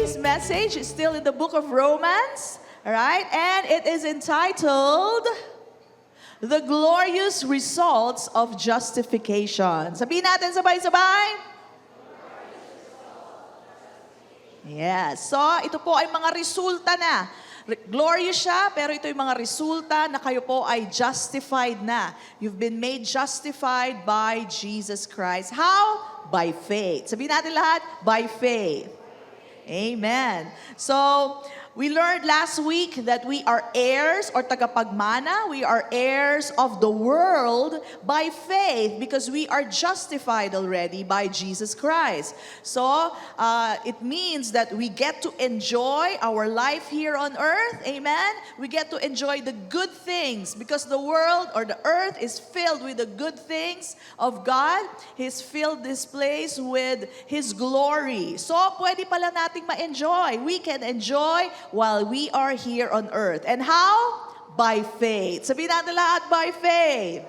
today's message is still in the book of Romans, all right? And it is entitled, The Glorious Results of Justification. Sabihin natin sabay-sabay. Yes. So, ito po ay mga resulta na. Glorious siya, pero ito yung mga resulta na kayo po ay justified na. You've been made justified by Jesus Christ. How? By faith. Sabihin natin lahat, by faith. Amen. So, we learned last week that we are heirs or tagapagmana. We are heirs of the world by faith because we are justified already by Jesus Christ. So, it means that we get to enjoy our life here on earth. Amen? We get to enjoy the good things because the world or the earth is filled with the good things of God. He's filled this place with His glory. So, pwede pala nating ma-enjoy. We can enjoy while we are here on earth. And how? By faith. Sabihin natin lahat, by faith.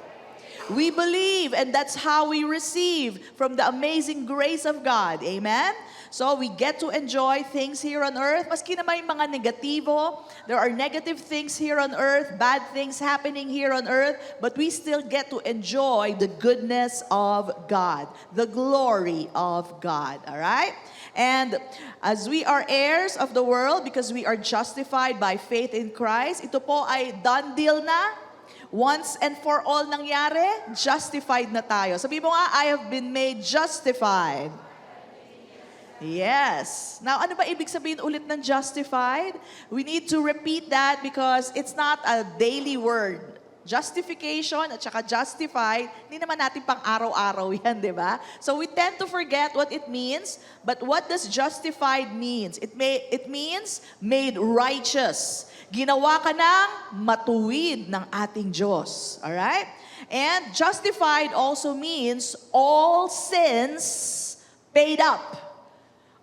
We believe, and that's how we receive from the amazing grace of God. Amen? So we get to enjoy things here on earth. Maski na may mga negatibo, there are negative things here on earth, bad things happening here on earth, but we still get to enjoy the goodness of God, the glory of God. All right? And as we are heirs of the world because we are justified by faith in Christ, ito po ay done deal na. Once and for all nangyari, justified na tayo. Sabi mo nga, I have been made justified. Yes. Now, ano ba ibig sabihin ulit ng justified? We need to repeat that because it's not a daily word. Justification at saka justified, hindi naman natin pang araw-araw yan, di ba? So we tend to forget what it means, but what does justified means? It means made righteous. Ginawa ka ng matuwid ng ating Diyos. Alright? And justified also means all sins paid up.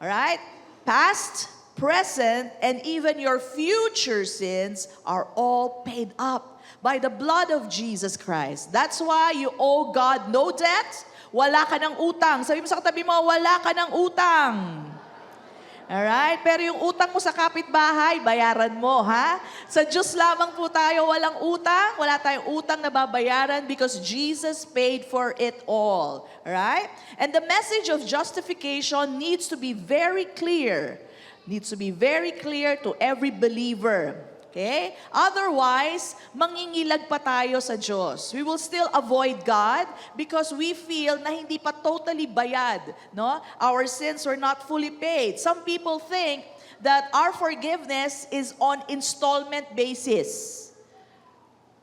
Alright? Past, present, and even your future sins are all paid up by the blood of Jesus Christ. That's why you owe God no debt. Wala ka ng utang. Sabi mo sa katabi mo, wala ka ng utang. Alright? Pero yung utang mo sa kapitbahay, bayaran mo, ha? Sa Diyos lamang po tayo walang utang. Wala tayong utang na babayaran because Jesus paid for it all. Alright? And the message of justification needs to be very clear. Needs to be very clear to every believer. Okay? Otherwise, mangingilag pa tayo sa Diyos. We will still avoid God because we feel na hindi pa totally bayad. No? Our sins were not fully paid. Some people think that our forgiveness is on installment basis.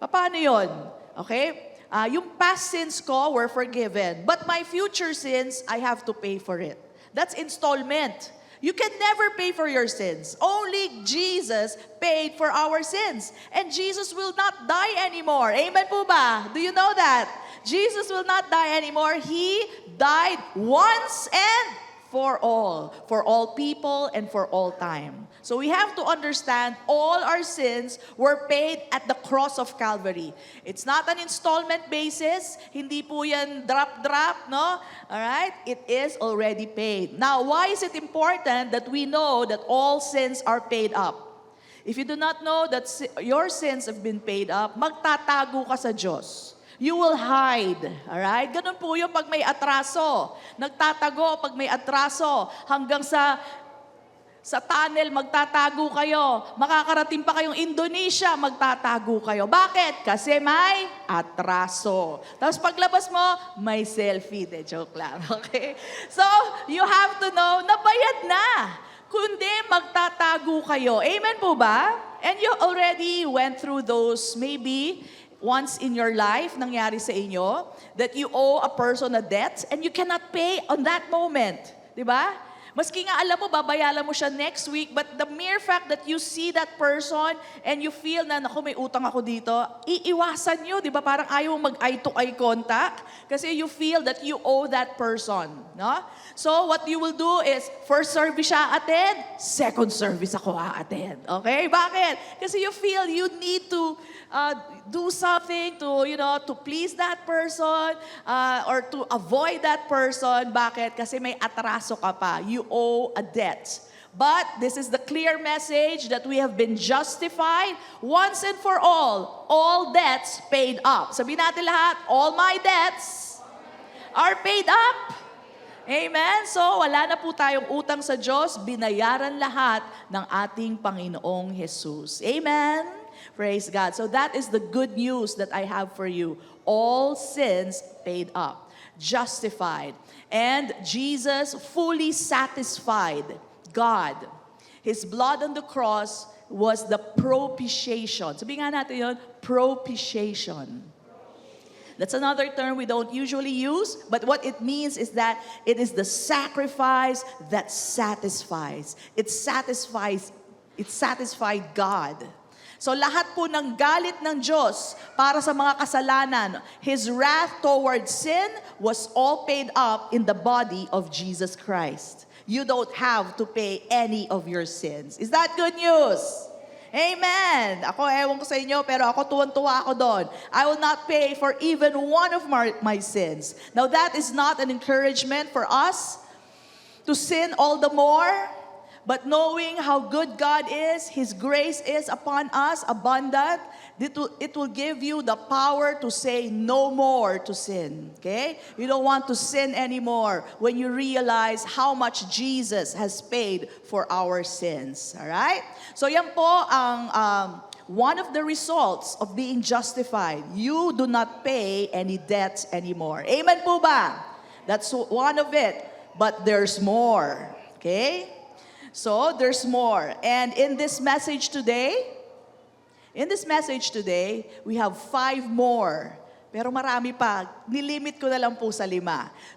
Paano yun? Okay? Yung past sins ko were forgiven. But my future sins, I have to pay for it. That's installment. You can never pay for your sins. Only Jesus paid for our sins. And Jesus will not die anymore. Amen po ba? Do you know that? Jesus will not die anymore. He died once and for all people and for all time. So we have to understand all our sins were paid at the cross of Calvary. It's not an installment basis. Hindi po yan drop-drop, no? Alright? It is already paid. Now, why is it important that we know that all sins are paid up? If you do not know that your sins have been paid up, magtatago ka sa Diyos. You will hide. Alright? Ganun po yung pag may atraso. Nagtatago pag may atraso. Hanggang sa tunnel, magtatago kayo. Makakarating pa kayong Indonesia, magtatago kayo. Bakit? Kasi may atraso. Tapos paglabas mo, may selfie. De, joke lang. Okay? So, you have to know na bayad na. Kundi magtatago kayo. Amen po ba? And you already went through those maybe once in your life, nangyari sa inyo, that you owe a person a debt and you cannot pay on that moment. Diba? Maski nga alam mo, babayaran mo siya next week, but the mere fact that you see that person and you feel na, naku, may utang ako dito, iiwasan nyo, di ba? Parang ayaw mag-eye-to-eye contact kasi you feel that you owe that person. No? So, what you will do is, first service siya attend, second service ako attend. Okay? Bakit? Kasi you feel you need to do something to please that person or to avoid that person. Bakit? Kasi may atraso ka pa. You owe a debt. But this is the clear message that we have been justified once and for all debts paid up. Sabihin natin lahat, all my debts are paid up. Amen? So, wala na po tayong utang sa Diyos, binayaran lahat ng ating Panginoong Jesus. Amen? Praise God. So that is the good news that I have for you. All sins paid up, justified, and Jesus fully satisfied God. His blood on the cross was the propitiation. Sabihin nga natin yun, propitiation. That's another term we don't usually use, but what it means is that it is the sacrifice that satisfies. It satisfied God. So lahat po ng galit ng Diyos para sa mga kasalanan, His wrath towards sin was all paid up in the body of Jesus Christ. You don't have to pay any of your sins. Is that good news? Amen. Ako, ewan ko sa inyo, pero ako tuwan-tuwa ako doon. I will not pay for even one of my sins. Now that is not an encouragement for us to sin all the more, but knowing how good God is, His grace is upon us, abundant, it will give you the power to say no more to sin. Okay? You don't want to sin anymore when you realize how much Jesus has paid for our sins. Alright? So yan po ang one of the results of being justified. You do not pay any debts anymore. Amen po ba? That's one of it. But there's more. Okay? So, there's more. And in this message today, we have 5 more. Pero marami pa. Nilimit ko na lang po sa 5.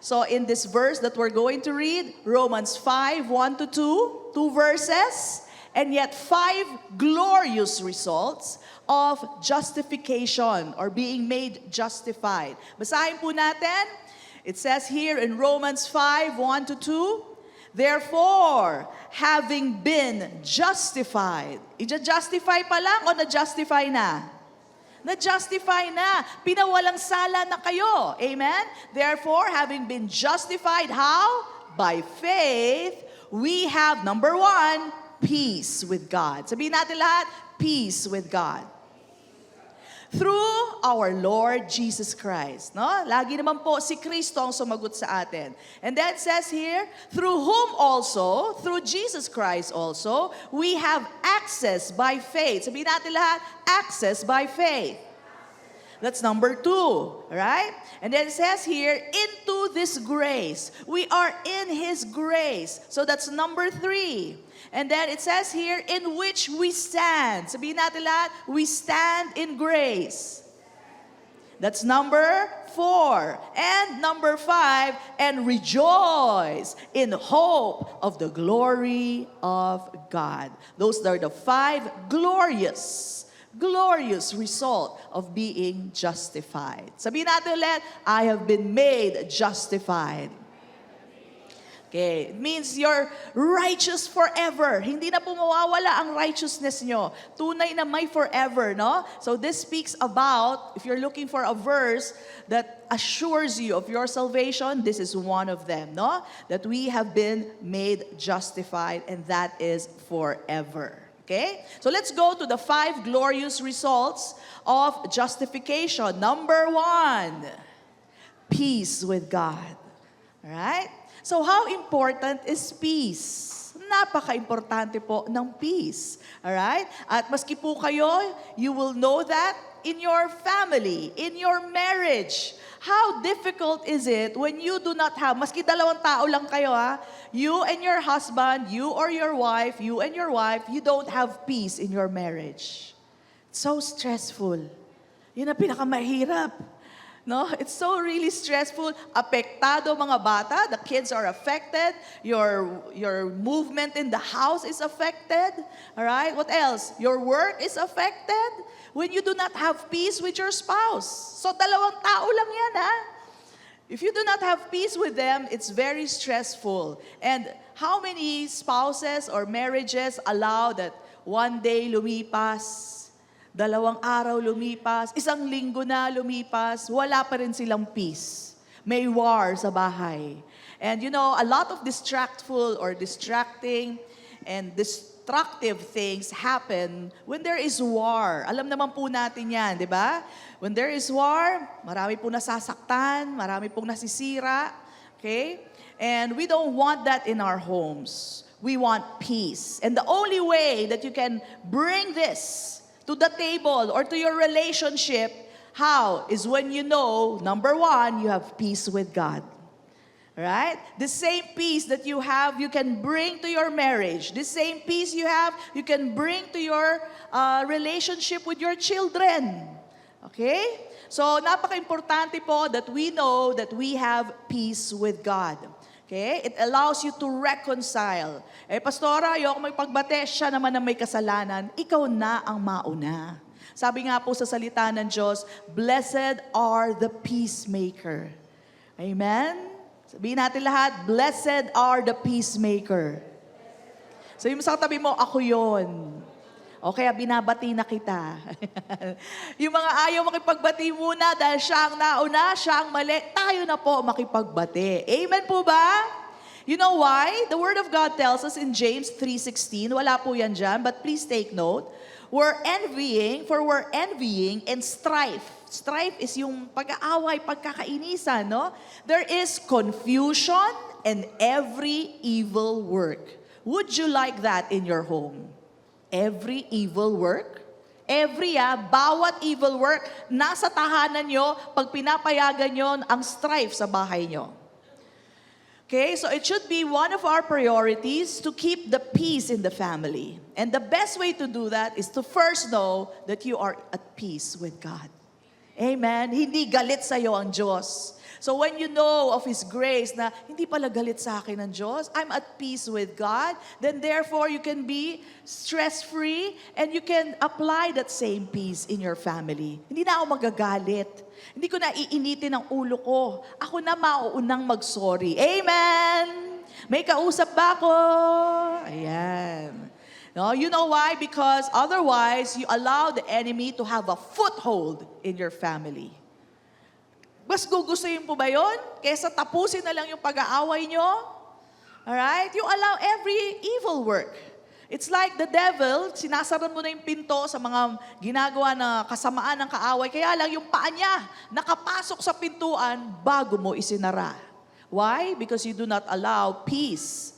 So, in this verse that we're going to read, Romans 5, 1 to 2, 2 verses, and yet 5 glorious results of justification or being made justified. Basahin po natin. It says here in Romans 5, 1 to 2, therefore, having been justified. I-justify pa lang o na-justify na? Na-justify na. Pinawalang sala na kayo. Amen? Therefore, having been justified, how? By faith, we have, number 1, peace with God. Sabihin natin lahat, peace with God. Through our Lord Jesus Christ. No? Lagi naman po si Kristo ang sumagot sa atin. And that says here, through whom also, through Jesus Christ also, we have access by faith. Sabihin natin lahat, access by faith. That's number 2, right? And then it says here, into this grace. We are in His grace. So that's number 3. And then it says here, in which we stand. Sabihin natin lahat, we stand in grace. That's number 4. And number 5, and rejoice in hope of the glory of God. Those are the 5 glorious result of being justified. Sabihin natin ulit, I have been made justified. Okay, it means you're righteous forever. Hindi na po mawawala ang righteousness nyo. Tunay na may forever, no? So this speaks about, if you're looking for a verse that assures you of your salvation, this is one of them, no? That we have been made justified, and that is forever. Okay? So let's go to the 5 glorious results of justification. Number 1, peace with God. All right? So how important is peace? Napaka-importante po ng peace. Alright? At maski po kayo, you will know that in your family, in your marriage. How difficult is it when you do not have, maski 2 tao lang kayo you and your husband, you and your wife, you don't have peace in your marriage. It's so stressful. Yun ang pinakamahirap. No, it's so really stressful. Apektado mga bata, the kids are affected. Your movement in the house is affected. All right? What else? Your work is affected when you do not have peace with your spouse. So 2 tao lang yan, If you do not have peace with them, it's very stressful. And how many spouses or marriages allow that one day lumipas, 2 araw lumipas, 1 linggo na lumipas, wala pa rin silang peace. May war sa bahay. And you know, a lot of distracting and destructive things happen when there is war. Alam naman po natin yan, di ba? When there is war, marami pong nasasaktan, marami pong nasisira. Okay? And we don't want that in our homes. We want peace. And the only way that you can bring this to the table or to your relationship, how? Is when you know, number one, you have peace with God. Right? The same peace that you have, you can bring to your marriage. The same peace you have, you can bring to your relationship with your children. Okay? So, napaka-importante po that we know that we have peace with God. Okay? It allows you to reconcile. Pastora, ayoko magpagbate, siya naman ang may kasalanan. Ikaw na ang mauna. Sabi nga po sa salita ng Diyos, blessed are the peacemaker. Amen? Sabihin natin lahat, blessed are the peacemaker. Sabihin mo sa katabi mo, ako yon. O kaya binabati na kita. Yung mga ayaw makipagbati muna dahil siya ang nauna, siya ang mali, tayo na po makipagbati. Amen po ba? You know why? The Word of God tells us in James 3:16, wala po yan dyan, but please take note, we're envying and strife. Strife is yung pag-aaway, pagkakainisan, no? There is confusion and every evil work. Would you like that in your home? Every evil work? Bawat evil work, nasa tahanan nyo, pag pinapayagan nyo ang strife sa bahay nyo. Okay, so it should be one of our priorities to keep the peace in the family. And the best way to do that is to first know that you are at peace with God. Amen? Hindi galit sa'yo ang Diyos. So when you know of His grace na hindi pala galit sa akin ng Diyos, I'm at peace with God, then therefore you can be stress-free and you can apply that same peace in your family. Hindi na ako magagalit. Hindi ko na iinitin ang ulo ko. Ako na mauunang mag-sorry. Amen! May kausap ba ako? Ayan. No, you know why? Because otherwise, you allow the enemy to have a foothold in your family. Mas gugustuhin po ba yun? Kesa tapusin na lang yung pag-aaway nyo? Alright? You allow every evil work. It's like the devil, sinasaran mo na yung pinto sa mga ginagawa na kasamaan ng kaaway, kaya lang yung paa niya nakapasok sa pintuan bago mo isinara. Why? Because you do not allow peace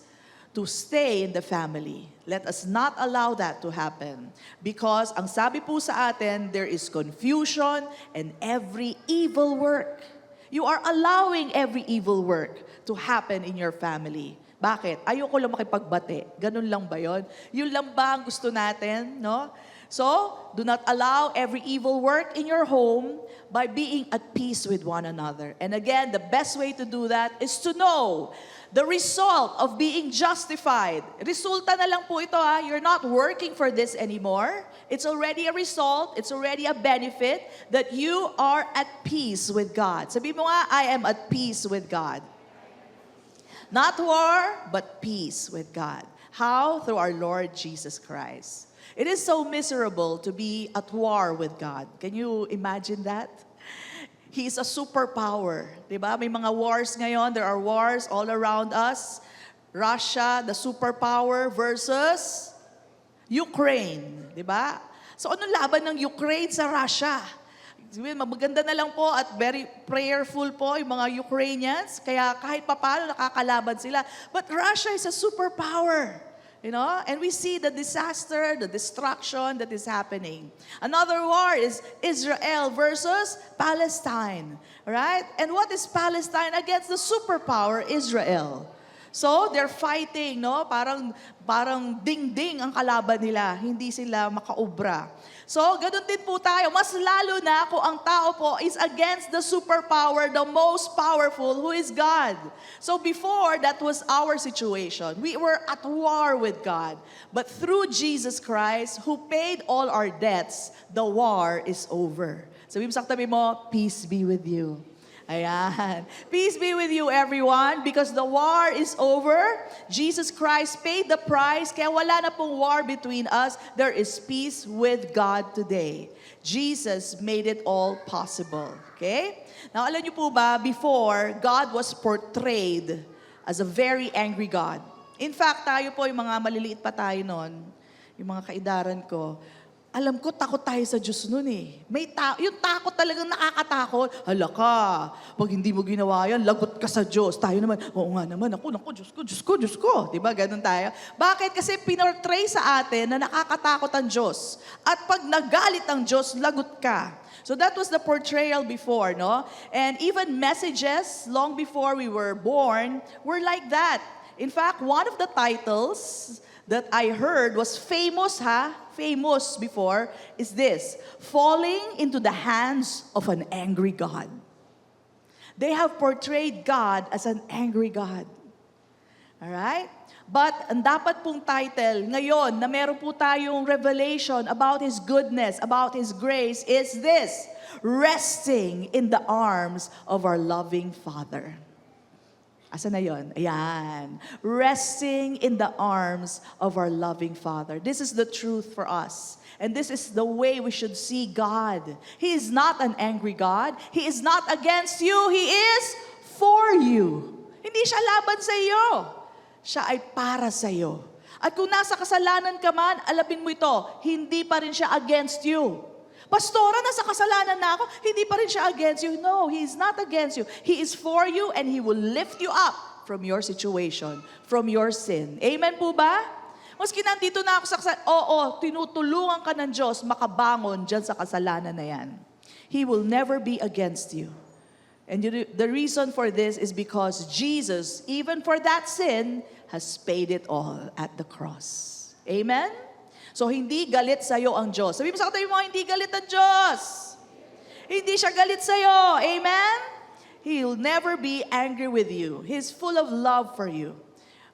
to stay in the family. Let us not allow that to happen. Because ang sabi po sa atin, there is confusion and every evil work. You are allowing every evil work to happen in your family. Bakit? Ayoko lang makipagbati. Ganun lang ba yun? Yun lang ba ang gusto natin? No? So, do not allow every evil work in your home by being at peace with one another. And again, the best way to do that is to know the result of being justified. Resulta na lang po ito ha. You're not working for this anymore. It's already a result. It's already a benefit that you are at peace with God. Sabi mo nga, I am at peace with God. Not war, but peace with God. How? Through our Lord Jesus Christ. It is so miserable to be at war with God. Can you imagine that? He is a superpower. Diba? May mga wars ngayon. There are wars all around us. Russia, the superpower, versus Ukraine. Diba? So ano laban ng Ukraine sa Russia? Maganda na lang po at very prayerful po yung mga Ukrainians. Kaya kahit papalo nakakalaban sila. But Russia is a superpower. You know, and we see the disaster, the destruction that is happening. Another war is Israel versus Palestine, right? And what is Palestine against the superpower Israel? So they're fighting, no? Parang ding-ding ang kalaban nila, hindi sila makaubra. So, ganun din po tayo. Mas lalo na kung ang tao po is against the superpower, the most powerful, who is God. So, before, that was our situation. We were at war with God. But through Jesus Christ, who paid all our debts, the war is over. Sabi mo sa katabi mo, peace be with you. Ayan. Peace be with you, everyone, because the war is over. Jesus Christ paid the price, kaya wala na pong war between us. There is peace with God today. Jesus made it all possible. Okay? Now, alam niyo po ba, before, God was portrayed as a very angry God. In fact, tayo po, yung mga maliliit pa tayo noon, yung mga kaidaran ko, alam ko, takot tayo sa Diyos noon eh. Yung takot talagang nakakatakot. Hala ka, pag hindi mo ginawa yan, lagot ka sa Diyos. Tayo naman, oo nga naman, ako, Diyos ko. Diba, ganun tayo. Bakit? Kasi pinortray sa atin na nakakatakot ang Diyos. At pag nagalit ang Diyos, lagot ka. So that was the portrayal before, no? And even messages long before we were born were like that. In fact, one of the titles that I heard was famous before, is this: falling into the hands of an angry God. They have portrayed God as an angry God. Alright? But ang dapat pong title ngayon na meron po tayong revelation about His goodness, about His grace, is this: resting in the arms of our loving Father. Asa na yon? Ayan. Resting in the arms of our loving Father. This is the truth for us. And this is the way we should see God. He is not an angry God. He is not against you. He is for you. Hindi siya laban sa iyo. Siya ay para sa iyo. At kung nasa kasalanan ka man, alapin mo ito, hindi pa rin siya against you. Pastora, nasa kasalanan na ako, hindi pa rin siya against you. No, He is not against you. He is for you and He will lift you up from your situation, from your sin. Amen po ba? Maski nandito na ako sa kasalanan, tinutulungan ka ng Diyos makabangon dyan sa kasalanan na yan. He will never be against you. And the reason for this is because Jesus, even for that sin, has paid it all at the cross. Amen? So, hindi galit sa'yo ang Diyos. Sabi mo sa katabi mo, hindi galit ang Diyos. Hindi siya galit sa'yo. Amen? He'll never be angry with you. He's full of love for you.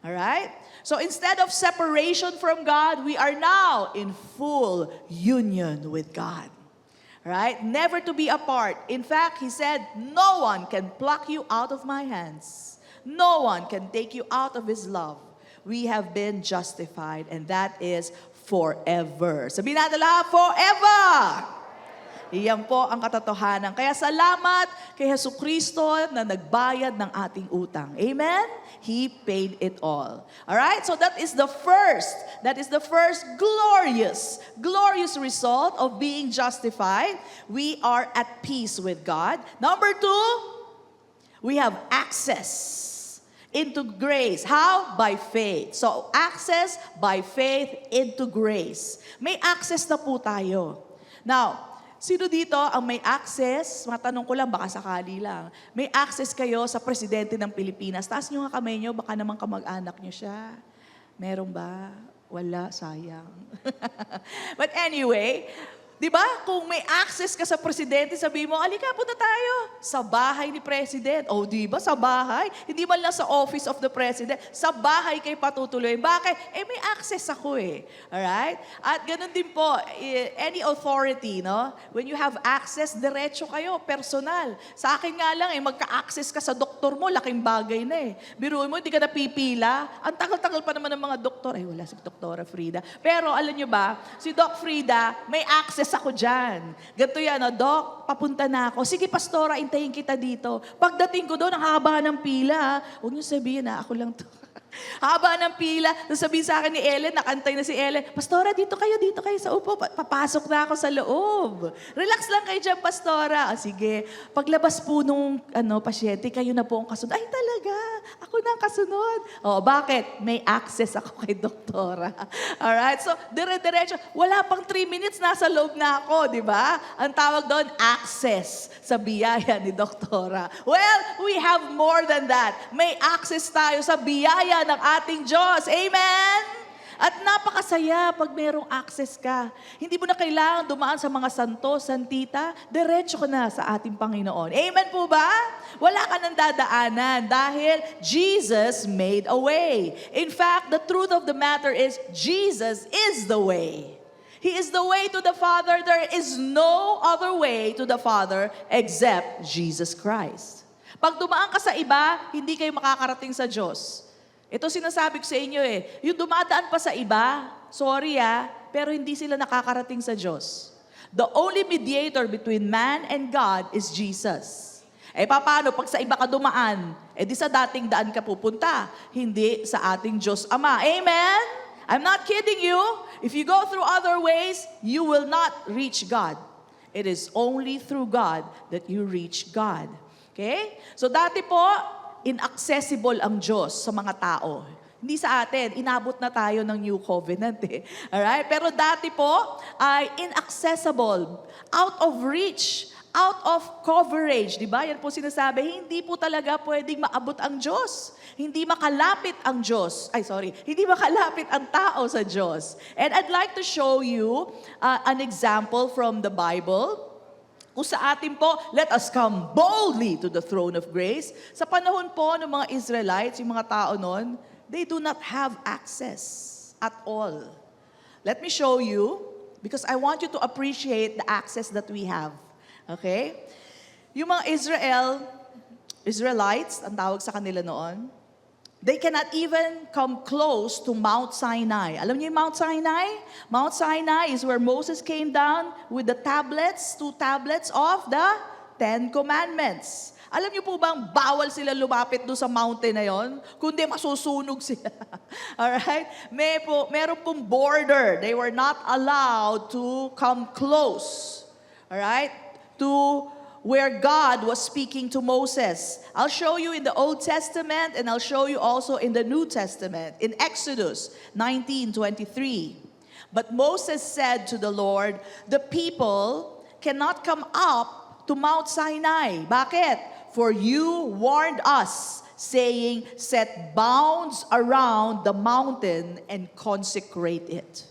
Alright? So, instead of separation from God, we are now in full union with God. Right? Never to be apart. In fact, He said, no one can pluck you out of my hands. No one can take you out of His love. We have been justified, and that is forever. Sabihin natin lahat, forever! Iyan po ang katotohanan. Kaya salamat kay Jesucristo na nagbayad ng ating utang. Amen? He paid it all. Alright? So that is the first glorious result of being justified. We are at peace with God. Number 2, we have access into grace. How? By faith. So, access by faith into grace. May access na po tayo. Now, sino dito ang may access? Matanong ko lang, baka sakali lang. May access kayo sa presidente ng Pilipinas. Taas nyo nga kamay nyo, baka naman kamag-anak nyo siya. Meron ba? Wala, sayang. But anyway, di ba? Kung may access ka sa presidente, sabihin mo, alika, punta tayo sa bahay ni president. O, di ba? Sa bahay. Hindi man lang sa office of the president. Sa bahay kayo patutuloy. Bakit? May access ako eh. Alright? At ganun din po, any authority, no? When you have access, diretso kayo, personal. Sa akin nga lang, magka-access ka sa doktor mo, laking bagay na eh. Biruin mo, hindi ka napipila. Ang tagal-tagal pa naman ng mga doktor. Ay, wala si Doktora Frida. Pero, alam nyo ba, si Doc Frida, may access ako dyan. Ganito yan, Doc, papunta na ako. Sige, Pastora, intayin kita dito. Pagdating ko doon, ang haba ng pila. Huwag niyo sabihin ako lang to. Haba ng pila. Sabihin sa akin ni Ellen, nakantay na si Ellen, Pastora, dito kayo sa upo. Papasok na ako sa loob. Relax lang kayo dyan, Pastora. Sige. Paglabas po nung pasyente, kayo na po ang kasunod. Ay, talaga? Ako na ang kasunod. Bakit? May access ako kay Doktora. Alright? So, dire-diretso. Wala pang 3 minutes, nasa loob na ako, di ba? Ang tawag doon, access sa biyaya ni Doktora. Well, we have more than that. May access tayo sa biyaya ng ating Diyos. Amen? At napakasaya pag merong access ka. Hindi mo na kailangan dumaan sa mga santo, santita, diretso ka na sa ating Panginoon. Amen po ba? Wala ka nang dadaanan dahil Jesus made a way. In fact, the truth of the matter is Jesus is the way. He is the way to the Father. There is no other way to the Father except Jesus Christ. Pag dumaan ka sa iba, hindi kayo makakarating sa Diyos. Ito sinasabi ko sa inyo yung dumadaan pa sa iba, sorry pero hindi sila nakakarating sa Diyos. The only mediator between man and God is Jesus. Paano pag sa iba ka dumaan, di sa dating daan ka pupunta, hindi sa ating Diyos Ama. Amen? I'm not kidding you. If you go through other ways, you will not reach God. It is only through God that you reach God. Okay? So dati po, inaccessible ang Diyos sa mga tao. Hindi sa atin, inabot na tayo ng New Covenant eh. Alright? Pero dati po, ay inaccessible, out of reach, out of coverage. Diba? Yan po sinasabi, hindi po talaga pwedeng maabot ang Diyos. Hindi makalapit ang Diyos. Hindi makalapit ang tao sa Diyos. And I'd like to show you an example from the Bible. Kung sa atin po, let us come boldly to the throne of grace. Sa panahon po ng mga Israelites, yung mga tao noon, they do not have access at all. Let me show you, because I want you to appreciate the access that we have. Okay? Yung mga Israelites, ang tawag sa kanila noon, they cannot even come close to Mount Sinai. Alam niyo yung Mount Sinai? Mount Sinai is where Moses came down with the tablets, 2 tablets of the 10 Commandments. Alam niyo po bang bawal sila lumapit doon sa mountain na yon? Kundi masusunog sila. Alright? Meron pong border. They were not allowed to come close. Alright? To where God was speaking to Moses. I'll show you in the Old Testament and I'll show you also in the New Testament. In Exodus 19:23. But Moses said to the Lord, the people cannot come up to Mount Sinai. Bakit? For you warned us, saying, set bounds around the mountain and consecrate it.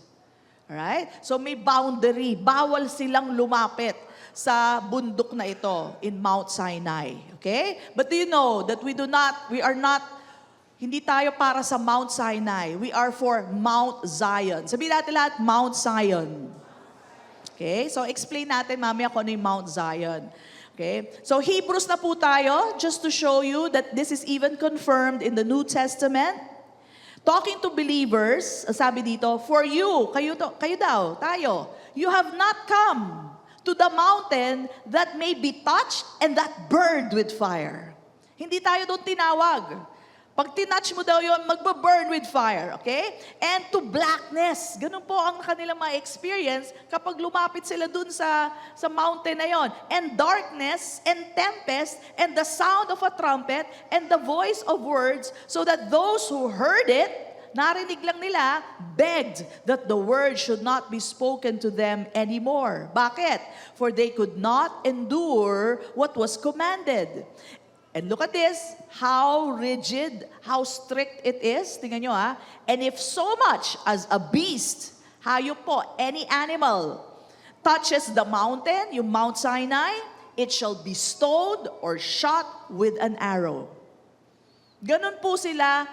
Alright? So may boundary. Bawal silang lumapit sa bundok na ito in Mount Sinai. Okay? But do you know that hindi tayo para sa Mount Sinai. We are for Mount Zion. Sabihin natin lahat, Mount Zion. Okay? So explain natin mamaya kung ano yung Mount Zion. Okay? So Hebrews na po tayo, just to show you that this is even confirmed in the New Testament. Talking to believers, sabi dito, for you, kayo daw, tayo, you have not come to the mountain that may be touched and that burned with fire. Hindi tayo doon tinawag. Pag tinouch mo daw yun, magbaburn with fire, okay? And to blackness. Ganun po ang kanilang mga experience kapag lumapit sila doon sa mountain na yon. And darkness, and tempest, and the sound of a trumpet, and the voice of words, so that those who heard it, narinig lang nila, begged that the word should not be spoken to them anymore. Bakit? For they could not endure what was commanded. And look at this, how rigid, how strict it is. Tingnan nyo ha. And if so much as a beast, hayop po, any animal, touches the mountain, yung Mount Sinai, it shall be stoned or shot with an arrow. Ganun po sila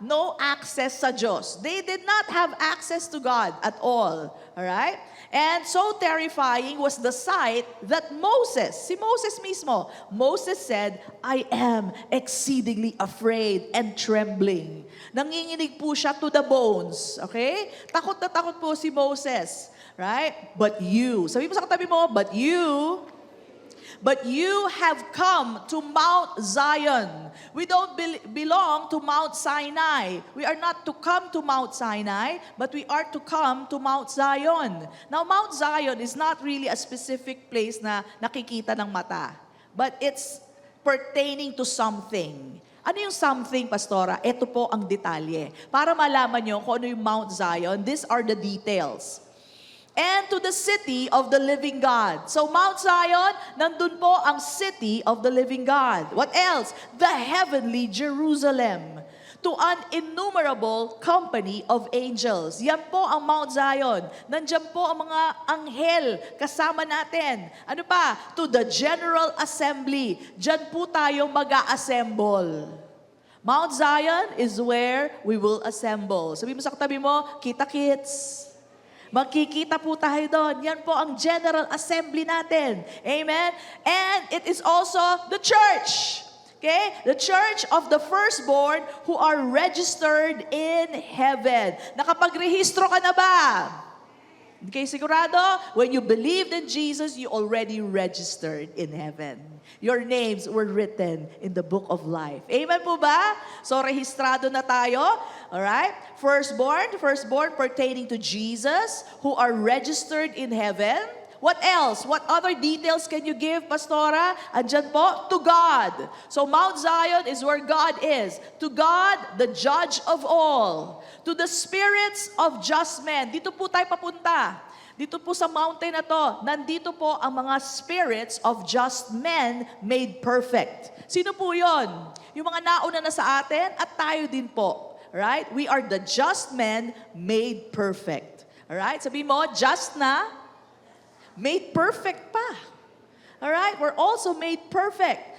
no access sa Diyos. They did not have access to God at all. Alright? And so terrifying was the sight that si Moses mismo, Moses said, I am exceedingly afraid and trembling. Nanginginig po siya to the bones. Okay? Takot na takot po si Moses. Right? But you, sabi mo sa katabi mo, but you have come to Mount Zion. We don't belong to Mount Sinai. We are not to come to Mount Sinai, but we are to come to Mount Zion. Now, Mount Zion is not really a specific place na nakikita ng mata, but it's pertaining to something. Ano yung something, Pastora? Ito po ang detalye. Para malaman nyo kung ano yung Mount Zion, these are the details. And to the city of the living God. So Mount Zion, nandun po ang city of the living God. What else? The heavenly Jerusalem. To an innumerable company of angels. Yan po ang Mount Zion. Nandiyan po ang mga anghel kasama natin. Ano pa? To the general assembly. Diyan po tayo mag-a-assemble. Mount Zion is where we will assemble. Sabi mo sa katabi mo, kita-kits. Magkikita po tayo doon. Yan po ang General Assembly natin. Amen? And it is also the church. Okay? The church of the firstborn who are registered in heaven. Nakapag-rehistro ka na ba? Okay, sigurado, when you believed in Jesus, you already registered in heaven. Your names were written in the book of life. Amen po ba? So, rehistrado na tayo. Alright? Firstborn pertaining to Jesus, who are registered in heaven. What else? What other details can you give, Pastora? Andyan po, to God. So Mount Zion is where God is. To God, the judge of all. To the spirits of just men. Dito po tayo papunta. Dito po sa mountain na to, nandito po ang mga spirits of just men made perfect. Sino po yon? Yung mga nauna na sa atin at tayo din po. Right? We are the just men made perfect. Alright? Sabi mo, just na, made perfect pa. Alright? We're also made perfect.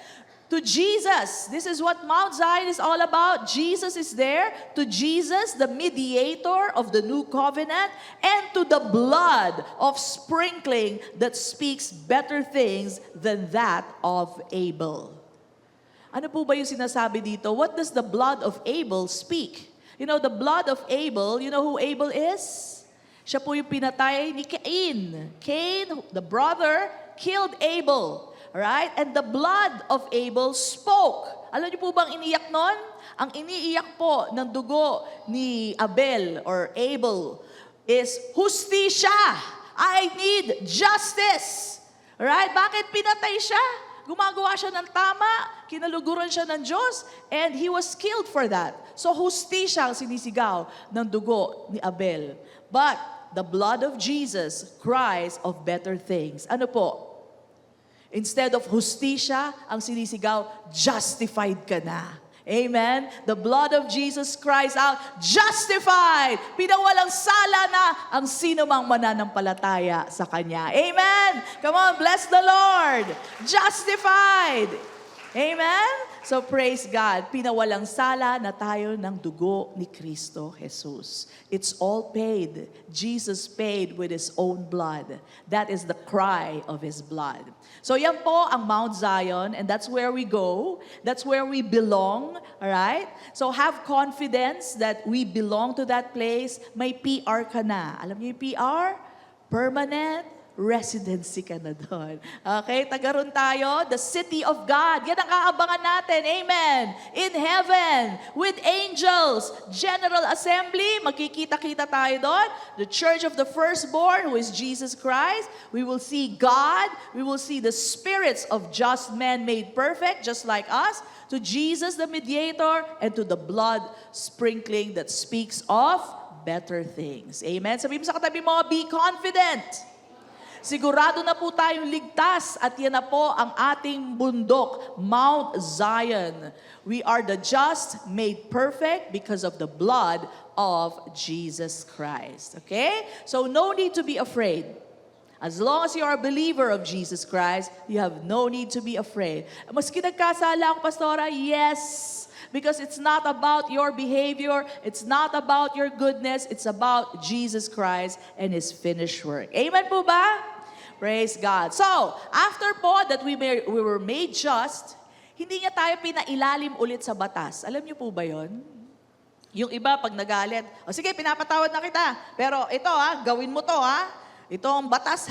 To Jesus, this is what Mount Zion is all about. Jesus is there. To Jesus, the mediator of the new covenant, and to the blood of sprinkling that speaks better things than that of Abel. Ano po ba yung sinasabi dito? What does the blood of Abel speak? You know, the blood of Abel, you know who Abel is? Siya po yung pinatay ni Cain. Cain, the brother, killed Abel. Right? And the blood of Abel spoke. Alam niyo po bang iniyak nun? Ang iniiyak po ng dugo ni Abel or Abel is hustisya. I need justice. Right? Bakit pinatay siya? Gumagawa siya ng tama, kinaluguran siya ng Diyos, and he was killed for that. So hustisya ang sinisigaw ng dugo ni Abel. But the blood of Jesus cries of better things. Ano po? Instead of hustisya, ang sinisigaw, justified ka na. Amen? The blood of Jesus cries out, justified! Pinawalang sala na ang sino mang mananampalataya sa Kanya. Amen? Come on, bless the Lord! Justified! Amen? So praise God, pinawalang sala na tayo ng dugo ni Kristo Jesus. It's all paid. Jesus paid with His own blood. That is the cry of His blood. So yan po ang Mount Zion, and that's where we go. That's where we belong, alright? So have confidence that we belong to that place. May PR ka na. Alam niyo yung PR? Permanent residency ka na doon. Okay, tagaroon tayo, the city of God. Yan ang aabangan natin. Amen. In heaven, with angels, general assembly, magkikita-kita tayo doon. The church of the firstborn, who is Jesus Christ. We will see God. We will see the spirits of just men made perfect, just like us. To Jesus, the mediator, and to the blood sprinkling that speaks of better things. Amen. Sabihin mo sa katabi mo, be confident. Sigurado na po tayong ligtas at yan na po ang ating bundok, Mount Zion. We are the just made perfect because of the blood of Jesus Christ. Okay? So no need to be afraid. As long as you are a believer of Jesus Christ, you have no need to be afraid. Maski nagkasala ako, Pastora, yes. Because it's not about your behavior, it's not about your goodness, it's about Jesus Christ and His finished work. Amen po ba? Praise God. So, after po that we were made just, hindi niya tayo pinailalim ulit sa batas. Alam niyo po ba yon? Yung iba, pag nagalit, o sige, pinapatawad na kita. Pero ito gawin mo to Ito ang batas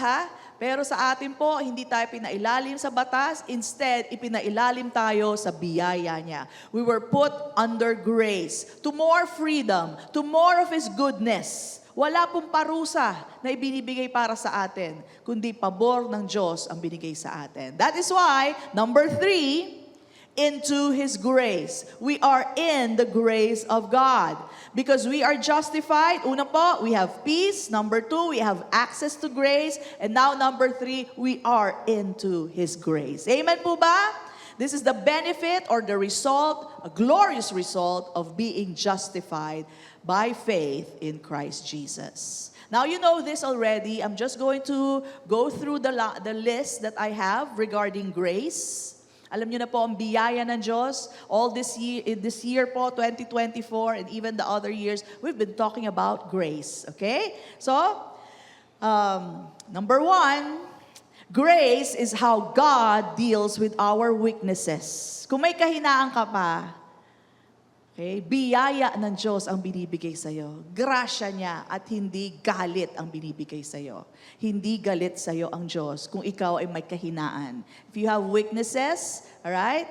Pero sa atin po, hindi tayo pinailalim sa batas. Instead, ipinailalim tayo sa biyaya niya. We were put under grace to more freedom, to more of His goodness. Wala pong parusa na ibinibigay para sa atin, kundi pabor ng Diyos ang binigay sa atin. That is why, number 3, into His grace. We are in the grace of God. Because we are justified, una po, we have peace. Number 2, we have access to grace. And now number 3, we are into His grace. Amen po ba? This is the benefit or the result, a glorious result of being justified by faith in Christ Jesus. Now you know this already. I'm just going to go through the list that I have regarding grace. Alam niyo na po ang biyaya ng Diyos. All this year po, 2024, and even the other years, we've been talking about grace. Okay? So, number 1, grace is how God deals with our weaknesses. Kung may kahinaan ka pa, Okay? Biyaya ng Diyos ang binibigay sa'yo. Grasya niya at hindi galit ang binibigay sa'yo. Hindi galit sa'yo ang Diyos kung ikaw ay may kahinaan. If you have weaknesses, alright?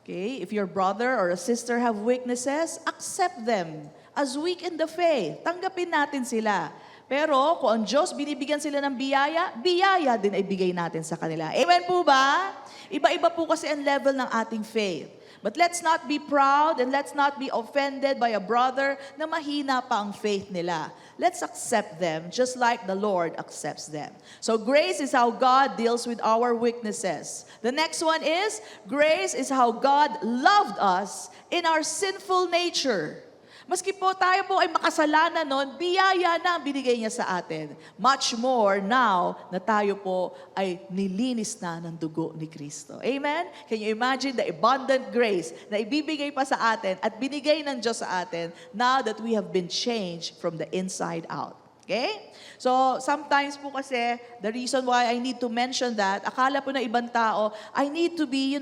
Okay? If your brother or a sister have weaknesses, accept them as weak in the faith. Tanggapin natin sila. Pero kung ang Diyos binibigyan sila ng biyaya, biyaya din ay bigay natin sa kanila. Amen po ba? Iba-iba po kasi ang level ng ating faith. But let's not be proud and let's not be offended by a brother na mahina pa ang faith nila. Let's accept them just like the Lord accepts them. So grace is how God deals with our weaknesses. The next one is, grace is how God loved us in our sinful nature. Maski po tayo po ay makasalanan nun, biyaya na ang binigay niya sa atin. Much more now na tayo po ay nilinis na ng dugo ni Kristo. Amen? Can you imagine the abundant grace na ibibigay pa sa atin at binigay ng Diyos sa atin now that we have been changed from the inside out? Okay? So, sometimes po kasi, the reason why I need to mention that, akala po na ibang tao, I need to be,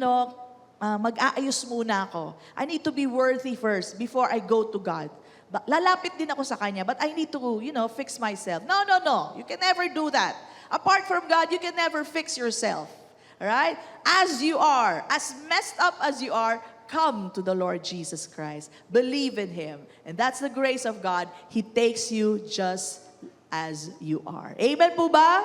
mag-aayos muna ako. I need to be worthy first before I go to God. Lalapit din ako sa Kanya, but I need to, fix myself. No. You can never do that. Apart from God, you can never fix yourself. Alright? As you are, as messed up as you are, come to the Lord Jesus Christ. Believe in Him. And that's the grace of God. He takes you just as you are. Amen po ba?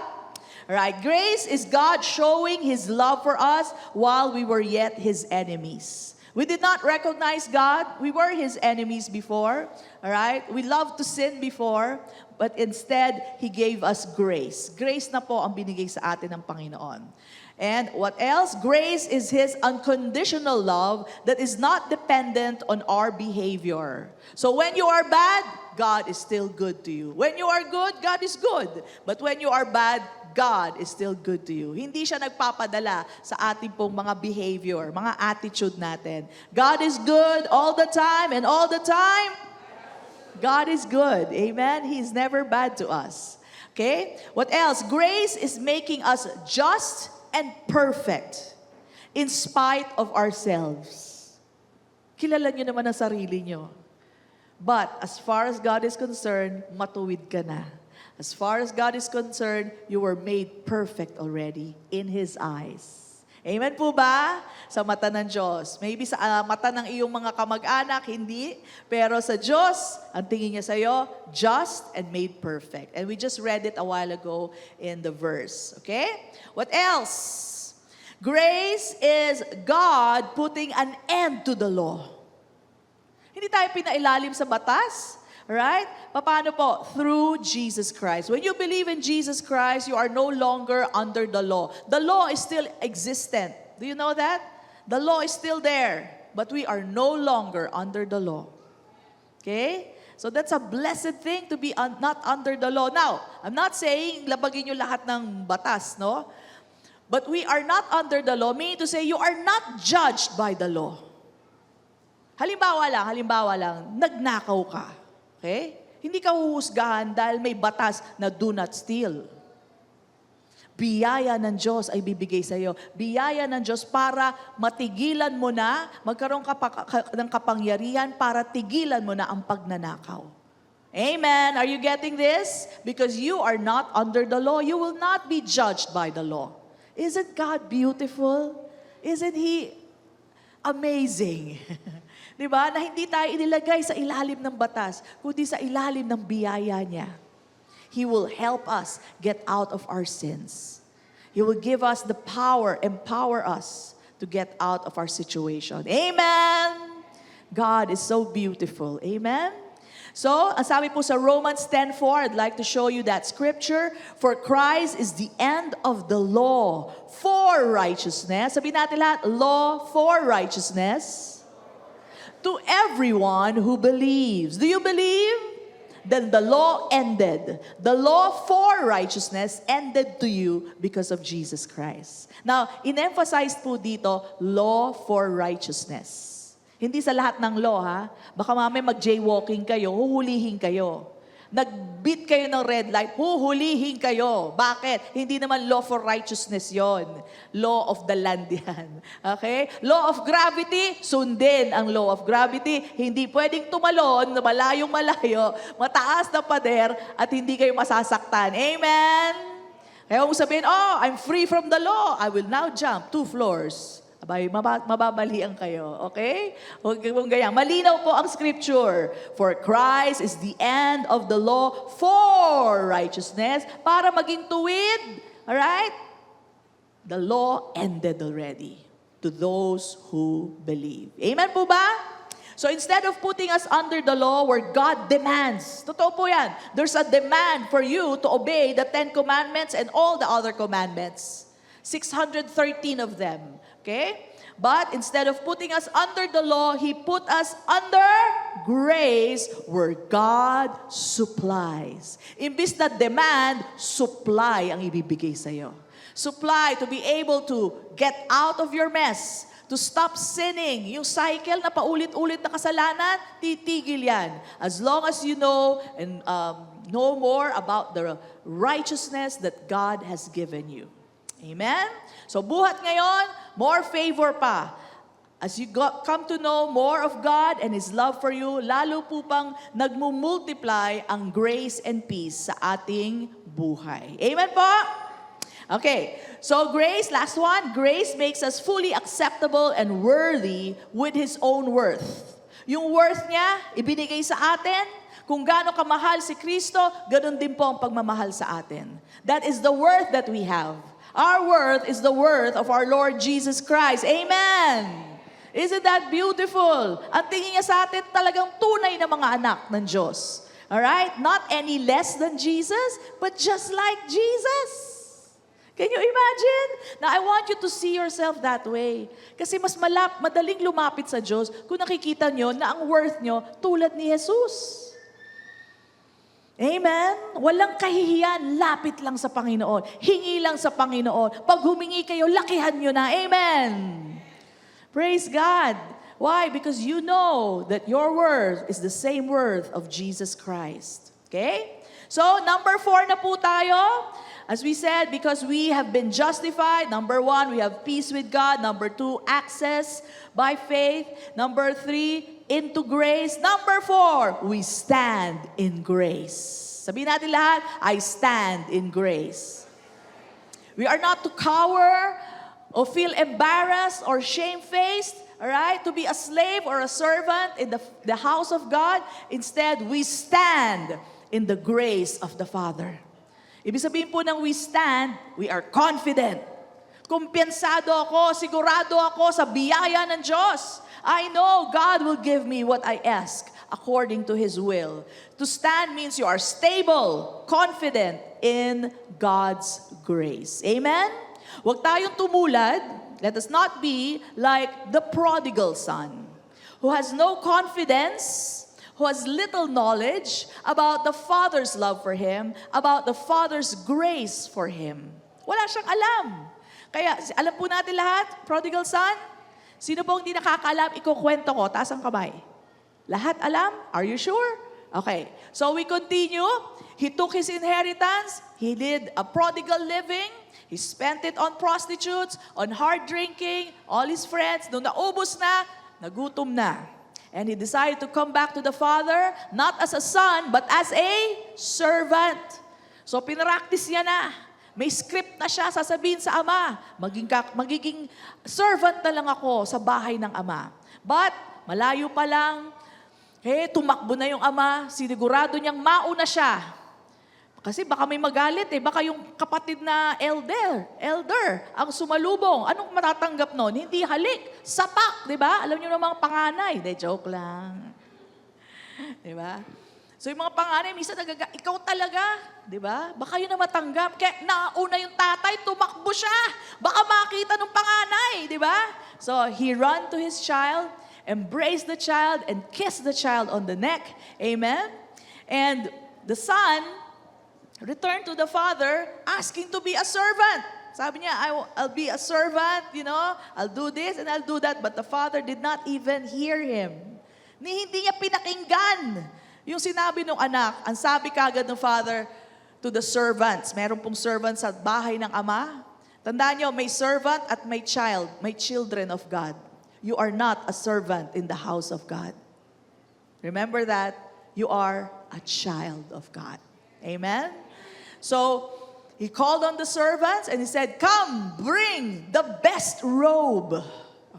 Right, grace is God showing His love for us while we were yet His enemies. We did not recognize God. We were His enemies before. All right? We loved to sin before, but instead, He gave us grace. Grace na po ang binigay sa atin ng Panginoon. And what else? Grace is His unconditional love that is not dependent on our behavior. So when you are bad, God is still good to you. When you are good, God is good. But when you are bad, God is still good to you. Hindi siya nagpapadala sa ating pong mga behavior, mga attitude natin. God is good all the time, and all the time, God is good. Amen? He's never bad to us. Okay? What else? Grace is making us just and perfect in spite of ourselves. Kilala nyo naman ang sarili nyo. But as far as God is concerned, matuwid ka na. As far as God is concerned, you were made perfect already in His eyes. Amen po ba? Sa mata ng Diyos. Maybe sa mata ng iyong mga kamag-anak, hindi. Pero sa Diyos, ang tingin niya sa'yo, just and made perfect. And we just read it a while ago in the verse. Okay? What else? Grace is God putting an end to the law. Hindi tayo pinailalim sa batas. Right? Paano po? Through Jesus Christ. When you believe in Jesus Christ, you are no longer under the law. The law is still existent. Do you know that? The law is still there, but we are no longer under the law. Okay? So that's a blessed thing to be not under the law. Now, I'm not saying labagin nyo lahat ng batas, no? But we are not under the law, meaning to say you are not judged by the law. Halimbawa lang, nagnakaw ka. Okay? Hindi ka huhusgahan dahil may batas na do not steal. Biyaya ng Diyos ay bibigay sa iyo. Biyaya ng Diyos para matigilan mo na, magkaroon ka ng kapangyarihan para tigilan mo na ang pagnanakaw. Amen. Are you getting this? Because you are not under the law. You will not be judged by the law. Isn't God beautiful? Isn't He amazing? Diba? Na hindi tayo inilagay sa ilalim ng batas, kundi sa ilalim ng biyaya niya. He will help us get out of our sins. He will give us the power, empower us to get out of our situation. Amen! God is so beautiful. Amen? So, ang sabi po sa Romans 10:4, I'd like to show you that scripture. For Christ is the end of the law for righteousness. Sabihin natin lahat, law for righteousness. To everyone who believes. Do you believe? Then the law ended. The law for righteousness ended to you because of Jesus Christ. Now, in-emphasize po dito, law for righteousness. Hindi sa lahat ng law, ha? Baka mamaya mag-jaywalking kayo, huhulihin kayo. Nag-beat kayo ng red light, huhulihin kayo. Bakit? Hindi naman law for righteousness yon. Law of the land yan. Okay? Law of gravity, sundin ang law of gravity. Hindi pwedeng tumalon na malayong malayo, mataas na pader, at hindi kayo masasaktan. Amen? Kaya kung sabihin, oh, I'm free from the law, I will now jump 2 floors. Abay, mababalian kayo, okay? Huwag kong ganyan. Malinaw po ang scripture. For Christ is the end of the law for righteousness, para maging tuwid, alright? The law ended already to those who believe. Amen po ba? So instead of putting us under the law where God demands, totoo po yan, there's a demand for you to obey the 10 commandments and all the other commandments. 613 of them. Okay? But instead of putting us under the law, He put us under grace where God supplies. Imbis na demand, supply ang ibibigay sa'yo. Supply to be able to get out of your mess, to stop sinning. Yung cycle na paulit-ulit na kasalanan, titigil yan. As long as you know and know more about the righteousness that God has given you. Amen? So buhat ngayon, more favor pa. As you come to know more of God and His love for you, lalo po pang nagmumultiply ang grace and peace sa ating buhay. Amen po? Okay, so grace, last one, grace makes us fully acceptable and worthy with His own worth. Yung worth niya, ibinigay sa atin. Kung gaano kamahal si Kristo, ganun din po ang pagmamahal sa atin. That is the worth that we have. Our worth is the worth of our Lord Jesus Christ. Amen! Isn't that beautiful? Ang tingin niya sa atin talagang tunay na mga anak ng Diyos. Alright? Not any less than Jesus, but just like Jesus. Can you imagine? Now, I want you to see yourself that way. Kasi mas madaling lumapit sa Diyos kung nakikita nyo na ang worth nyo tulad ni Jesus. Amen? Walang kahihiyan, lapit lang sa Panginoon. Hingi lang sa Panginoon. Pag humingi kayo, lakihan nyo na. Amen? Praise God. Why? Because you know that your worth is the same worth of Jesus Christ. Okay? So, number 4 na po tayo. As we said, because we have been justified. Number 1, we have peace with God. Number 2, access by faith. Number 3, into grace. Number 4, we stand in grace. Sabihin natin lahat, I stand in grace. We are not to cower or feel embarrassed or shamefaced, all right, to be a slave or a servant in the house of God. Instead, we stand in the grace of the Father. Ibig sabihin po ng we stand, we are confident. Kumpiyansado ako, sigurado ako sa biyaya ng Diyos. I know God will give me what I ask according to His will. To stand means you are stable, confident in God's grace. Amen? Huwag tayong tumulad. Let us not be like the prodigal son, who has no confidence, who has little knowledge about the Father's love for him, about the Father's grace for him. Wala siyang alam. Kaya, alam po natin lahat, prodigal son, sino pong hindi nakakaalam, ikukwento ko, taas ang kamay. Lahat alam? Are you sure? Okay. So we continue. He took his inheritance. He did a prodigal living. He spent it on prostitutes, on hard drinking, all his friends. Nung naubos na, nagutom na. And he decided to come back to the Father, not as a son, but as a servant. So pinractice niya na. May script na siya, sasabihin sa Ama, magiging servant na lang ako sa bahay ng Ama. But, malayo pa lang, tumakbo na yung Ama, sinigurado niyang mauna siya. Kasi baka may magalit baka yung kapatid na elder, ang sumalubong. Anong matatanggap nun? Hindi halik, sapak, di ba? Alam niyo namang panganay. Joke lang. Di ba? So yung mga panganay, minsan ikaw talaga, di ba? Baka yun na matanggap. Kaya nauna yung tatay, tumakbo siya. Baka makita ng panganay, di ba? So he ran to his child, embraced the child, and kissed the child on the neck. Amen? And the son returned to the father asking to be a servant. Sabi niya, I'll be a servant, I'll do this and I'll do that. But the father did not even hear him. Hindi niya pinakinggan. Yung sinabi ng anak, ang sabi kagad ng father to the servants, meron pong servants sa bahay ng ama. Tandaan nyo, may servant at may child, may children of God. You are not a servant in the house of God. Remember that, you are a child of God. Amen? So, he called on the servants and he said, "Come, bring the best robe."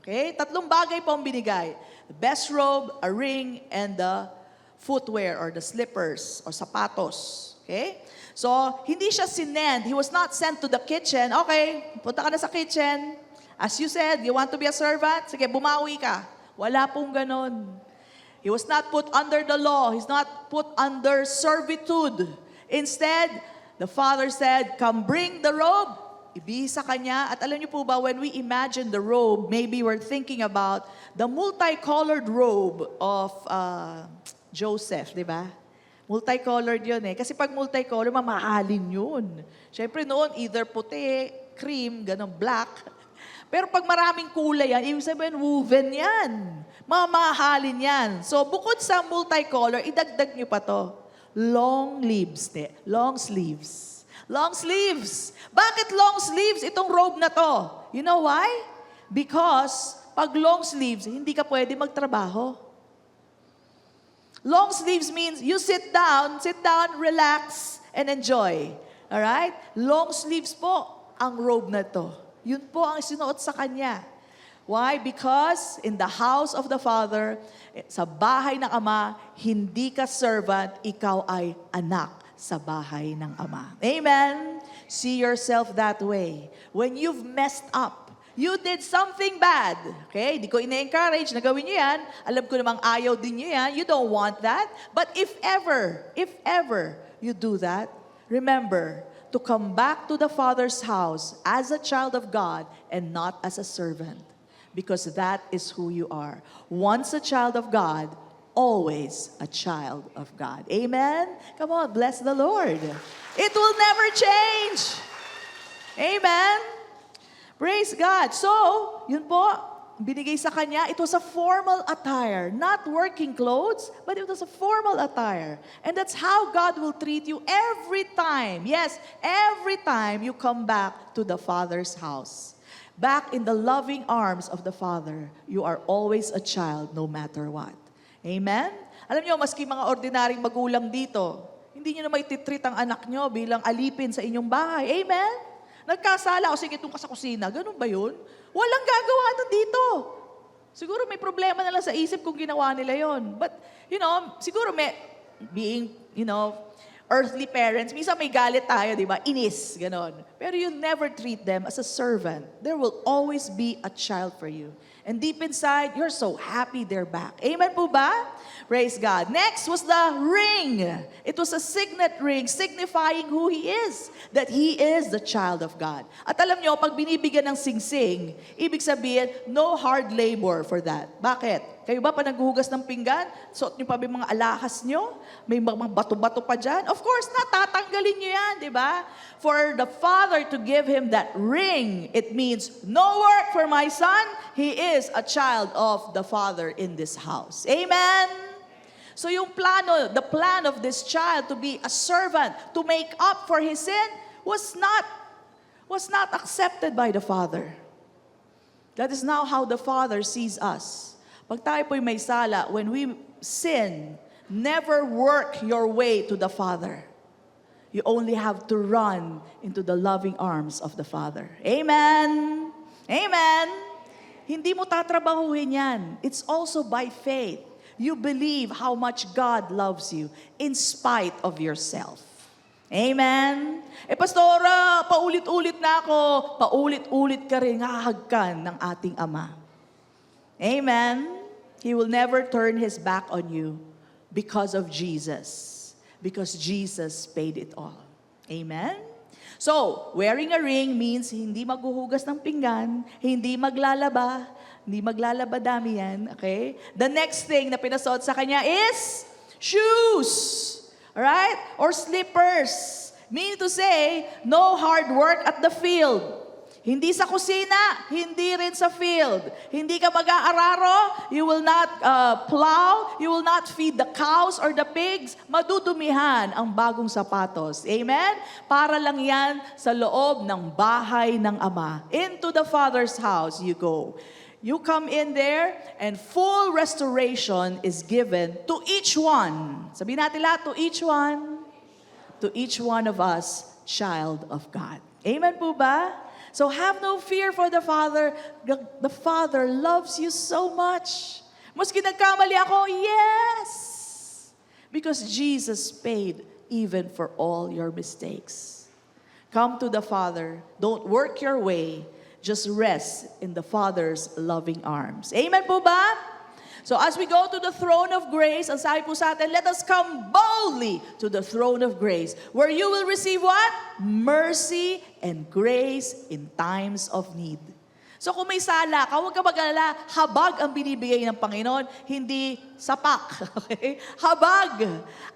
Okay? 3 bagay po ang binigay. The best robe, a ring, and the footwear or the slippers or sapatos. Okay? So, hindi siya sinend. He was not sent to the kitchen. Okay, punta ka na sa kitchen. As you said, you want to be a servant? Sige, bumawi ka. Wala pong ganon. He was not put under the law. He's not put under servitude. Instead, the father said, "Come bring the robe." Ibihis sa kanya. At alam niyo po ba, when we imagine the robe, maybe we're thinking about the multicolored robe of Joseph, di ba? Multicolored yun eh. Kasi pag multicolored, mamahalin yun. Siyempre noon, either puti, cream, ganun, black. Pero pag maraming kulay yan, ibig sabihin, woven yan. Mamahalin yan. So, bukod sa multicolor, idagdag nyo pa to. Long sleeves. Long sleeves. Long sleeves. Bakit long sleeves itong robe na to? You know why? Because pag long sleeves, hindi ka pwede magtrabaho. Long sleeves means you sit down, relax, and enjoy. Alright? Long sleeves po ang robe na to. Yun po ang sinuot sa kanya. Why? Because in the house of the Father, sa bahay ng Ama, hindi ka servant, ikaw ay anak sa bahay ng Ama. Amen? See yourself that way. When you've messed up, you did something bad. Okay? Di ko ina-encourage na gawin nyo yan. Alam ko namang ayaw din nyo yan. You don't want that. But if ever you do that, remember to come back to the Father's house as a child of God and not as a servant. Because that is who you are. Once a child of God, always a child of God. Amen? Come on, bless the Lord. It will never change. Amen? Praise God. So, yun po, binigay sa kanya, it was a formal attire. Not working clothes, but it was a formal attire. And that's how God will treat you every time. Yes, every time you come back to the Father's house. Back in the loving arms of the Father, you are always a child no matter what. Amen? Alam niyo, maski mga ordinaryong magulang dito, hindi niyo na may titreat ang anak niyo bilang alipin sa inyong bahay. Amen? Nagkasala o sige, itong ka sa kusina. Ganun ba yun? Walang gagawa nun dito. Siguro may problema na lang sa isip kung ginawa nila yon. But, siguro may, being, earthly parents, minsan may galit tayo, di ba? Inis, ganon. Pero you never treat them as a servant. There will always be a child for you. And deep inside, you're so happy they're back. Amen po ba? Praise God. Next was the ring. It was a signet ring signifying who He is. That He is the child of God. At alam nyo, pag binibigyan ng singsing, ibig sabihin, no hard labor for that. Bakit? Kayo ba pa naghuhugas ng pinggan? Suot nyo pa ba yung mga alahas nyo? May mga bato-bato pa dyan? Of course, natatanggalin nyo yan, di ba? For the Father to give him that ring, it means, no work for my son. He is a child of the Father in this house. Amen? So yung plano, the plan of this child to be a servant, to make up for his sin, was not accepted by the Father. That is now how the Father sees us. Pag tayo po'y may sala, when we sin, never work your way to the Father. You only have to run into the loving arms of the Father. Amen? Amen? Hindi mo tatrabahuhin yan. It's also by faith. You believe how much God loves you in spite of yourself. Amen? Pastora, paulit-ulit na ako. Paulit-ulit ka rin hahagkan ng ating Ama. Amen? He will never turn His back on you because of Jesus. Because Jesus paid it all. Amen? So, wearing a ring means hindi maghuhugas ng pinggan, hindi maglalaba dami yan, okay? The next thing na pinasuot sa kanya is shoes. Alright? Or slippers. Meaning to say, no hard work at the field. Hindi sa kusina, hindi rin sa field. Hindi ka mag-aararo, you will not plow, you will not feed the cows or the pigs. Madudumihan ang bagong sapatos. Amen? Para lang yan sa loob ng bahay ng Ama. Into the Father's house you go. You come in there and full restoration is given to each one. Sabihin natin lahat, to each one. To each one of us, child of God. Amen po ba? So have no fear for the Father. The Father loves you so much. Maski nagkamali ako, yes! Because Jesus paid even for all your mistakes. Come to the Father. Don't work your way. Just rest in the Father's loving arms. Amen po ba? So as we go to the throne of grace, ang sabi po sa atin, let us come boldly to the throne of grace, where you will receive what? Mercy and grace in times of need. So kung may sala ka, huwag ka mag-alala, habag ang binibigay ng Panginoon, hindi sapak. Okay? Habag.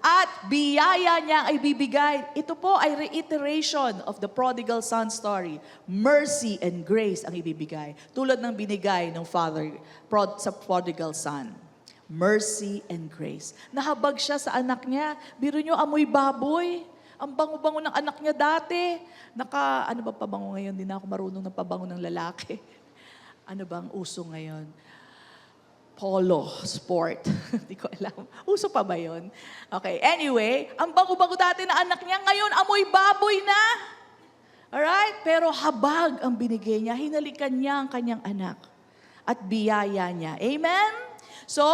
At biyaya niya ay bibigay. Ito po ay reiteration of the prodigal son story. Mercy and grace ang ibibigay. Tulad ng binigay ng father sa prodigal son. Mercy and grace. Nahabag siya sa anak niya. Biro niyo, amoy baboy. Ang bango-bango ng anak niya dati. Ano ba pabango ngayon? Hindi na ako marunong ng pabango ng lalaki. Ano bang uso ngayon? Polo sport. Hindi ko alam. Uso pa ba yun? Okay, anyway, ang bango-bango dati na anak niya, ngayon amoy baboy na. Alright? Pero habag ang binigay niya. Hinalikan niya ang kanyang anak. At biyaya niya. Amen? So,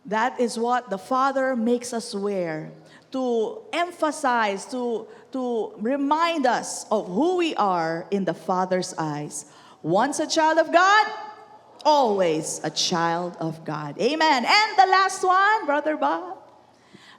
that is what the Father makes us wear. To emphasize, to remind us of who we are in the Father's eyes. Once a child of God, always a child of God. Amen. And the last one, Brother Bob.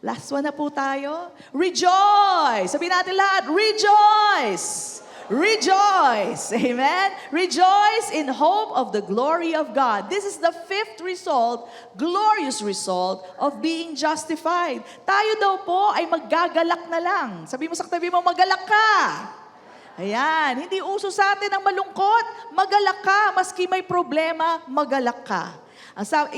Last one na po tayo. Rejoice. Sabihin natin lahat, rejoice. Rejoice. Amen. Rejoice in hope of the glory of God. This is the fifth result, glorious result of being justified. Tayo daw po ay maggagalak na lang. Sabi mo sa katabi mo, magalak ka. Ayan. Hindi uso sa atin ang malungkot. Magalak ka. Maski may problema, magalak ka.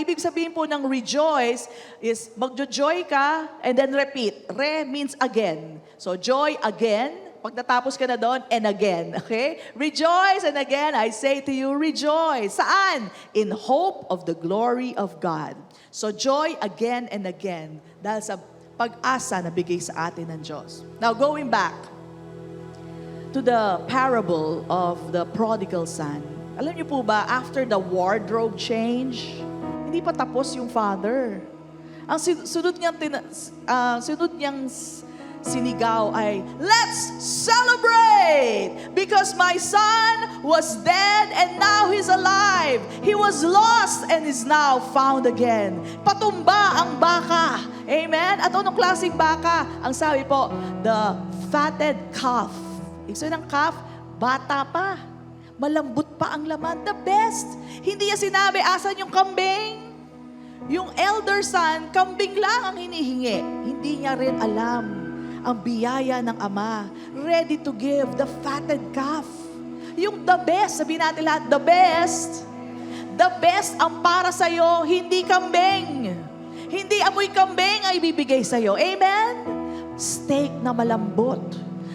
Ibig sabihin po ng rejoice is magjo-joy ka and then repeat. Re means again. So joy again. Pagtatapos ka na doon, and again. Okay? Rejoice, and again, I say to you, rejoice. Saan? In hope of the glory of God. So joy again and again dahil sa pag-asa na bigay sa atin ng Diyos. Now, going back to the parable of the prodigal son. Alam niyo po ba, after the wardrobe change, hindi pa tapos yung father. Ang sunod niyang sinigaw ay, let's celebrate! Because my son was dead and now he's alive. He was lost and is now found again. Patumba ang baka. Amen? At anong klaseng baka? Ang sabi po, the fatted calf. Ibig sabihin ng calf, bata pa. Malambot pa ang laman. The best. Hindi niya sinabi, asan yung kambing? Yung elder son, kambing lang ang hinihingi. Hindi niya rin alam ang biyaya ng Ama, ready to give the fatted calf. Yung the best, sabihin natin lahat, the best ang para sa'yo, hindi kambing. Hindi amoy kambing ang ibibigay sa'yo. Amen? Steak na malambot.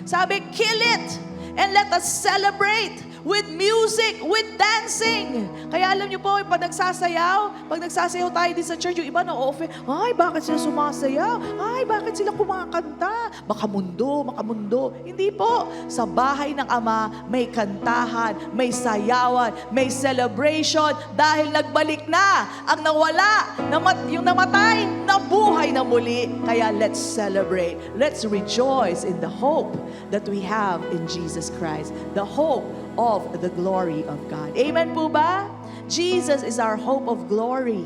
Sabi, kill it and let us celebrate with music, with dancing. Kaya alam niyo po, pag nagsasayaw tayo din sa church, yung iba na-offer, ay, bakit sila sumasayaw? Ay, bakit sila kumakanta? Makamundo. Hindi po. Sa bahay ng Ama, may kantahan, may sayawan, may celebration, dahil nagbalik na ang nawala, yung namatay, nabuhay na muli. Kaya let's celebrate. Let's rejoice in the hope that we have in Jesus Christ. The hope of the glory of God. Amen po ba? Jesus is our hope of glory.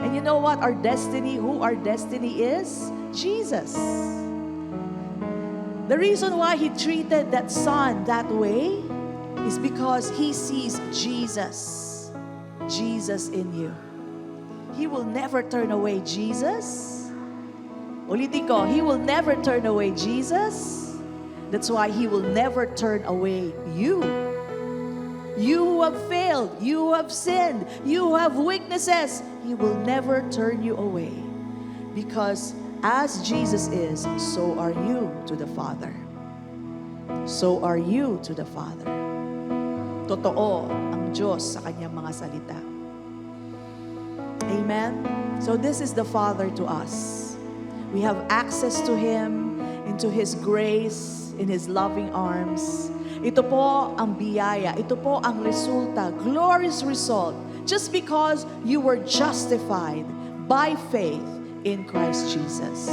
And you know what our destiny, who our destiny is? Jesus. The reason why He treated that son that way is because He sees Jesus. Jesus in you. He will never turn away Jesus. Ulitin ko, He will never turn away Jesus. That's why He will never turn away you. You who have failed, you who have sinned, you who have weaknesses, He will never turn you away. Because as Jesus is, so are you to the Father. So are you to the Father. Totoo ang Diyos sa Kanyang mga salita. Amen? So this is the Father to us. We have access to Him, into His grace, in His loving arms. Ito po ang biyaya. Ito po ang resulta, glorious result, just because you were justified by faith in Christ Jesus.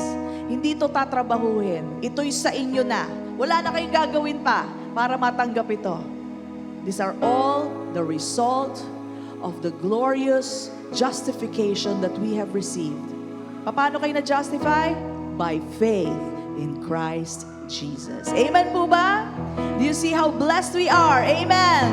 Hindi ito tatrabahuhin. Ito'y sa inyo na. Wala na kayong gagawin pa para matanggap ito. These are all the result of the glorious justification that we have received. Paano kayo na-justify? By faith in Christ Jesus. Amen po ba? Do you see how blessed we are? Amen.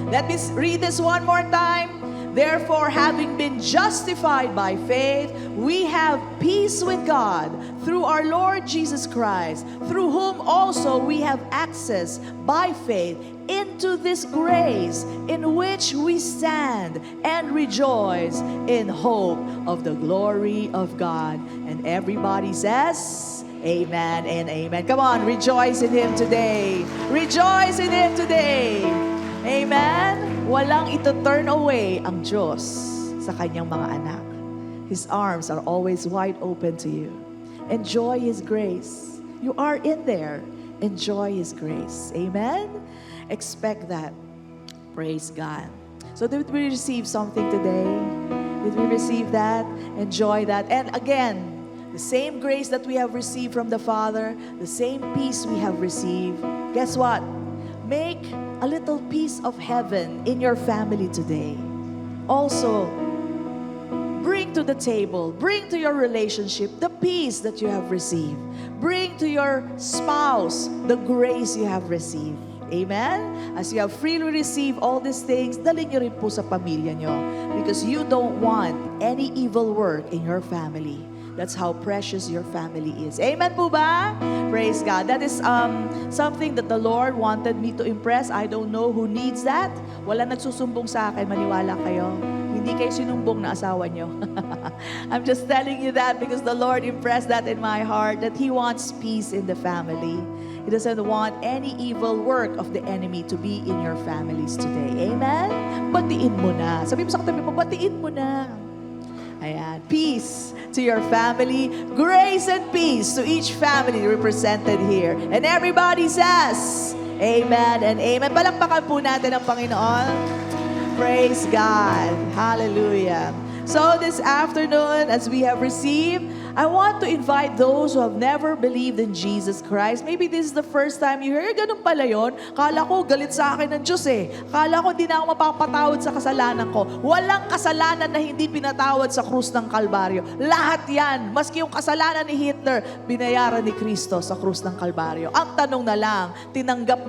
Let me read this one more time. Therefore, having been justified by faith, we have peace with God through our Lord Jesus Christ, through whom also we have access by faith into this grace in which we stand and rejoice in hope of the glory of God. And everybody says, amen and amen. Come on, rejoice in Him today. Rejoice in Him today. Amen? Walang ito turn away ang Diyos sa Kanyang mga anak. His arms are always wide open to you. Enjoy His grace. You are in there. Enjoy His grace. Amen? Expect that. Praise God. So did we receive something today? Did we receive that? Enjoy that. And again, the same grace that we have received from the Father, the same peace we have received. Guess what? Make a little piece of heaven in your family today. Also, bring to the table, bring to your relationship the peace that you have received. Bring to your spouse the grace you have received. Amen? As you have freely received all these things, dalhin nyo rin po sa pamilya nyo. Because you don't want any evil work in your family. That's how precious your family is. Amen po ba? Praise God. That is something that the Lord wanted me to impress. I don't know who needs that. Wala nagsusumbong sa akin, maniwala kayo. Hindi kayo sinumbong na asawa nyo. I'm just telling you that because the Lord impressed that in my heart, that He wants peace in the family. He doesn't want any evil work of the enemy to be in your families today. Amen? Batiin mo na. Sabi mo sa katabi mo, batiin mo na. Ayan. Peace to your family. Grace and peace to each family represented here. And everybody says, amen and amen. Palakpakan po natin ang Panginoon. Praise God. Hallelujah. So this afternoon, as we have received, I want to invite those who have never believed in Jesus Christ. Maybe this is the first time you hear, ganun pala yun. Kala ko galit sa akin ng Diyos eh. Kala ko hindi na ako mapapatawad sa kasalanan ko. Walang kasalanan na hindi pinatawad sa krus ng Kalbaryo. Lahat yan. Maski yung kasalanan ni Hitler, binayaran ni Kristo sa krus ng Kalbaryo. Ang tanong na lang, tinanggap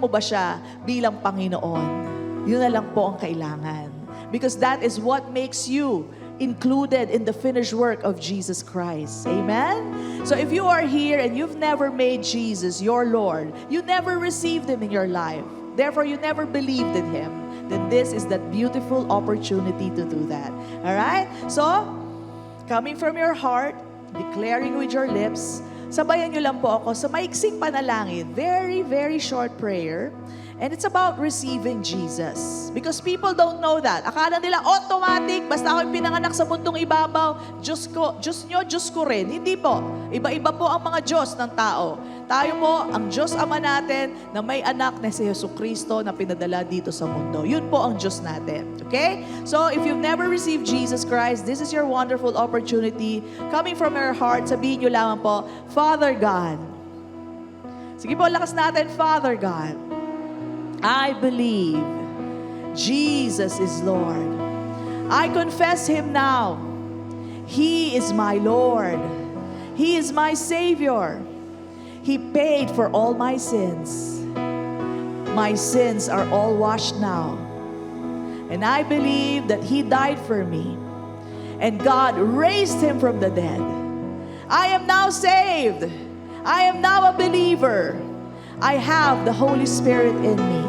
mo ba siya bilang Panginoon? Yun na lang po ang kailangan. Because that is what makes you included in the finished work of Jesus Christ. Amen? So if you are here and you've never made Jesus your Lord, you never received Him in your life, therefore you never believed in Him, then this is that beautiful opportunity to do that. Alright? So, coming from your heart, declaring with your lips, sabayan nyo lang po ako sa maiksing panalangin. Very, very short prayer. And it's about receiving Jesus. Because people don't know that. Akala nila automatic, basta ako pinanganak sa mundong ibabaw, Diyos ko, Diyos nyo, Diyos ko rin. Hindi po. Iba-iba po ang mga Diyos ng tao. Tayo po, ang Diyos Ama natin, na may anak na si Jesucristo na pinadala dito sa mundo. Yun po ang Diyos natin. Okay? So, if you've never received Jesus Christ, this is your wonderful opportunity. Coming from your heart, sabihin nyo lamang po, Father God. Sige po, lakas natin, Father God. I believe Jesus is Lord. I confess Him now. He is my Lord. He is my Savior. He paid for all my sins. My sins are all washed now. And I believe that He died for me. And God raised Him from the dead. I am now saved. I am now a believer. I have the Holy Spirit in me.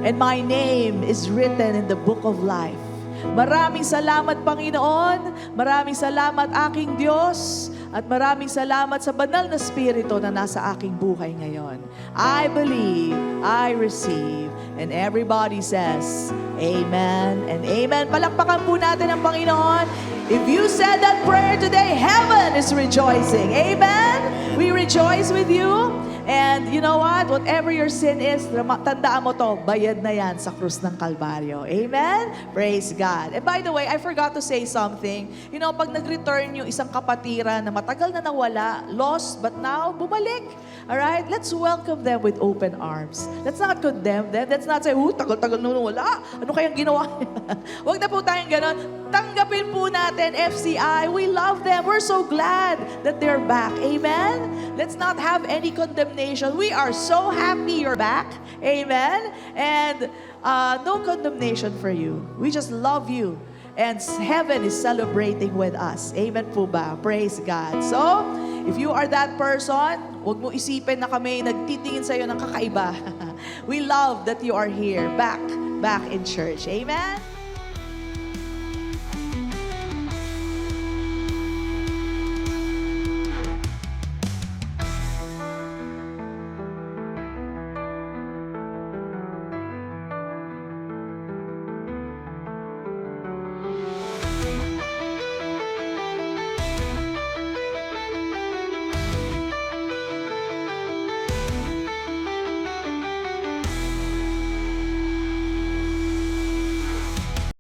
And my name is written in the book of life. Maraming salamat, Panginoon. Maraming salamat, aking Diyos. At maraming salamat sa banal na Espiritu na nasa aking buhay ngayon. I believe, I receive. And everybody says, Amen and Amen. Palakpakan po natin ang Panginoon. If you said that prayer today, heaven is rejoicing. Amen? We rejoice with you. And you know what? Whatever your sin is, tandaan mo to, bayad na yan sa krus ng Kalbaryo. Amen? Praise God. And by the way, I forgot to say something. You know, pag nag-return yung isang kapatiran na matagal na nawala, lost, but now, bumalik. Alright? Let's welcome them with open arms. Let's not condemn them. Let's not say, tagal-tagal na wala. Ano kayang ginawa niya? Huwag na po tayong ganon. Tanggapin po natin, FCI. We love them. We're so glad that they're back. Amen? Let's not have any condemnation. We are so happy you're back. Amen? And no condemnation for you. We just love you. And heaven is celebrating with us. Amen po ba? Praise God. So, if you are that person, huwag mo isipin na kami nagtitingin sa'yo ng kakaiba. We love that you are here, back in church. Amen?